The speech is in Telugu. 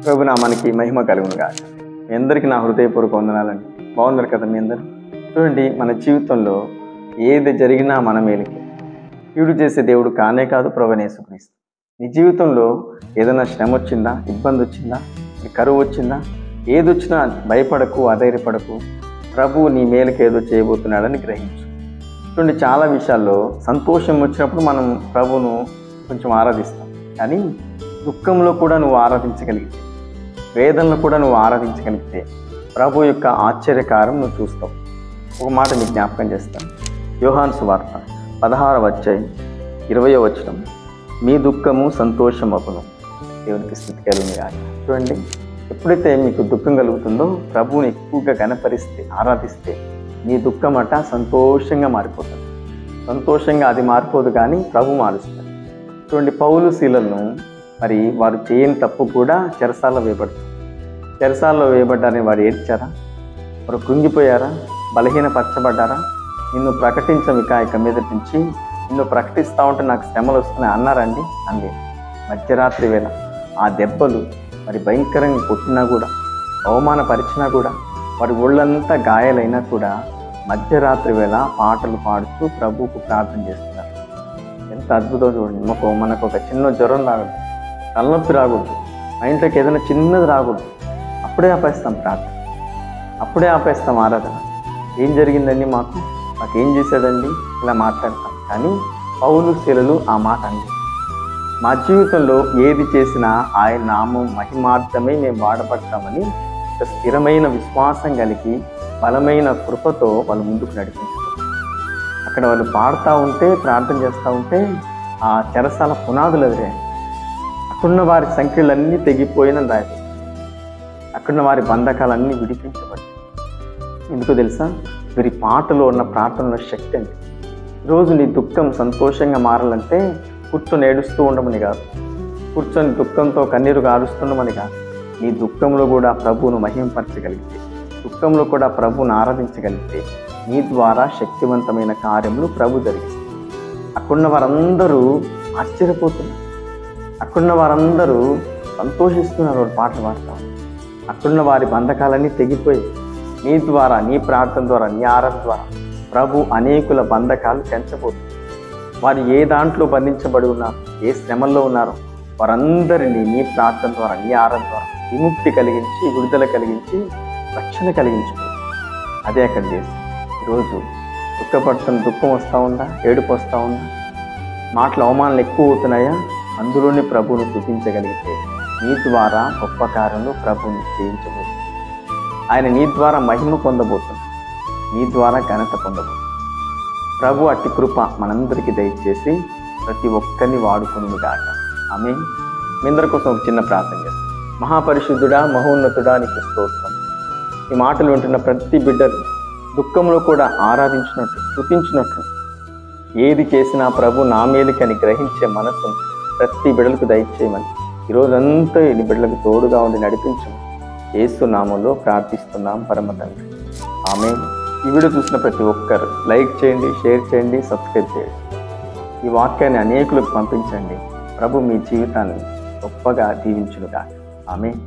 ప్రభునామానికి మహిమ కలుగునుగా. మీ అందరికీ నా హృదయపూర్వక వందనాలండి. బాగున్నారు కదా మీ అందరూ? చూడండి, మన జీవితంలో ఏది జరిగినా మన మేలుకే. కీడు చేసే దేవుడు కానే కాదు ప్రభువైన యేసుక్రీస్తు. నీ జీవితంలో ఏదైనా శ్రమ వచ్చిందా, ఇబ్బంది వచ్చిందా, కరువు వచ్చిందా, ఏది వచ్చినా భయపడకు, అధైర్యపడకు. ప్రభు నీ మేలుకి ఏదో చేయబోతున్నాడని గ్రహించు. చూడండి, చాలా విషయాల్లో సంతోషం వచ్చినప్పుడు మనం ప్రభువును కొంచెం ఆరాధిస్తాం. కానీ దుఃఖంలో కూడా నువ్వు ఆరాధించగలిగితే, వేదనలో కూడా నువ్వు ఆరాధించగలిగితే ప్రభు యొక్క ఆశ్చర్యకారం నువ్వు చూస్తావు. ఒక మాట మీకు జ్ఞాపకం చేస్తాను. యోహాను సువార్త 16వ అధ్యాయం 20వ వచనం, మీ దుఃఖము సంతోషం అగును. దేవునికి స్తుతి కలుగునుగాక. చూడండి, ఎప్పుడైతే మీకు దుఃఖం కలుగుతుందో ప్రభువుని ఎక్కువగా గణపరిస్తే, ఆరాధిస్తే మీ దుఃఖం అట సంతోషంగా మారిపోతుంది. సంతోషంగా అది మారిపోదు, కానీ ప్రభు మారుస్తుంది. చూడండి, పౌలు శీలను మరి వారు చేయని తప్పు కూడా చెరసాలలో వేయబడతారు. చెరసాలలో వేయబడ్డారని వారు ఏడ్చారా? వారు కృంగిపోయారా? బలహీనపరచబడ్డారా? నిన్ను ప్రకటించమిక ఇక మీద నుంచి నిన్ను ప్రకటిస్తూ ఉంటే నాకు శ్రమలు వస్తున్నాయి అన్నారండి? అంది. మధ్యరాత్రి వేళ ఆ దెబ్బలు మరి భయంకరంగా కొట్టినా కూడా, అవమానపరిచినా కూడా, వారి ఒళ్ళంతా గాయాలైనా కూడా మధ్యరాత్రి వేళ పాటలు పాడుతూ ప్రభువుకు ప్రార్థన చేస్తున్నారు. ఎంత అద్భుతం చూడండి. మనకు ఒక చిన్న జ్వరం రాకూడదు, తలనొప్పి రాకూడదు, మా ఇంట్లోకి ఏదైనా చిన్నది రాకూడదు, అప్పుడే ఆపేస్తాం ప్రార్థన, అప్పుడే ఆపేస్తాం ఆరాధన. ఏం జరిగిందండి, మాకేం చేసేదండి, ఇలా మాట్లాడతాం. కానీ పౌలు శీలలు ఆ మాట అండి. మా జీవితంలో ఏది చేసినా ఆయన నామం మహిమార్థమే మేము వాడబడతామని ఒక స్థిరమైన విశ్వాసం కలిగి బలమైన కృపతో వాళ్ళు ముందుకు నడిపించారు. అక్కడ వాళ్ళు పాడుతూ ఉంటే, ప్రార్థన చేస్తూ ఉంటే ఆ చెరసాల పునాదులు ఎదురాయి. అక్కడున్న వారి సంఖ్యలన్నీ తెగిపోయినని రాయి. అక్కడున్న వారి బంధకాలన్నీ విడిపించబడ్డాయి. ఎందుకో తెలుసా? వీరి పాటలో ఉన్న ప్రార్థనలో శక్తి అండి. ఈరోజు నీ దుఃఖం సంతోషంగా మారాలంటే కూర్చొని ఏడుస్తూ ఉండమని కాదు, కూర్చొని దుఃఖంతో కన్నీరు గారుస్తుండమని కాదు. నీ దుఃఖంలో కూడా ప్రభువును మహింపరచగలిగితే, దుఃఖంలో కూడా ప్రభువును ఆరాధించగలిగితే నీ ద్వారా శక్తివంతమైన కార్యములు ప్రభు జరిగిస్తుంది. అక్కడున్న వారందరూ ఆశ్చర్యపోతున్నారు, అక్కడున్న వారందరూ సంతోషిస్తున్నారు. వారు పాటలు పాడతారు. అక్కడున్న వారి బంధకాలన్నీ తెగిపోయి నీ ద్వారా, నీ ప్రార్థన ద్వారా, నీ ఆరాధన ద్వారా ప్రభు అనేకుల బంధకాలు తెంచబోతుంది. వారు ఏ దాంట్లో బంధించబడి ఉన్నారు, ఏ శ్రమల్లో ఉన్నారో వారందరినీ నీ ప్రార్థన ద్వారా, నీ ఆరాధన ద్వారా విముక్తి కలిగించి, విడుదల కలిగించి, రక్షణ కలిగించబోతుంది. అదే అక్కడ చేసి ఈరోజు దుఃఖపడుతున్న దుఃఖం వస్తూ ఉందా, ఏడుపు వస్తూ ఉందా, మాటల అవమానాలు ఎక్కువ అవుతున్నాయా? అందులోనే ప్రభువును స్తుతించగలిగితే నీ ద్వారా గొప్ప కార్యంలో ప్రభువుని చేయించబోతుంది. ఆయన నీ ద్వారా మహిమ పొందబోతుంది, నీ ద్వారా ఘనత పొందబోతుంది. ప్రభు అట్టి కృప మనందరికీ దయచేసి ప్రతి ఒక్కరిని వాడుకును గాక. ఆమేన్. మీ అందరి కోసం ఒక చిన్న ప్రార్థన చేస్తాం. మహాపరిశుద్ధుడా, మహోన్నతుడా, నీకు స్తోత్రం. ఈ మాటలు వింటున్న ప్రతి బిడ్డలు దుఃఖంలో కూడా ఆరాధించినట్లు, స్తుతించినట్లు, ఏది చేసినా ప్రభు నా మేలుకని గ్రహించే మనసును ప్రతి బిడ్డలకు దయచేయమని ఈరోజంతా ఈ బిడ్డలకు తోడుగా ఉండి నడిపించమని యేసు నామములో ప్రార్థిస్తున్నాం పరమ తండ్రి. ఆమేన్. ఈ వీడియో చూసిన ప్రతి ఒక్కరు లైక్ చేయండి, షేర్ చేయండి, సబ్స్క్రైబ్ చేయండి. ఈ వాక్యాన్ని అనేకులకు పంపించండి. ప్రభు మీ జీవితాన్ని గొప్పగా దీవించునుగాక. ఆమేన్.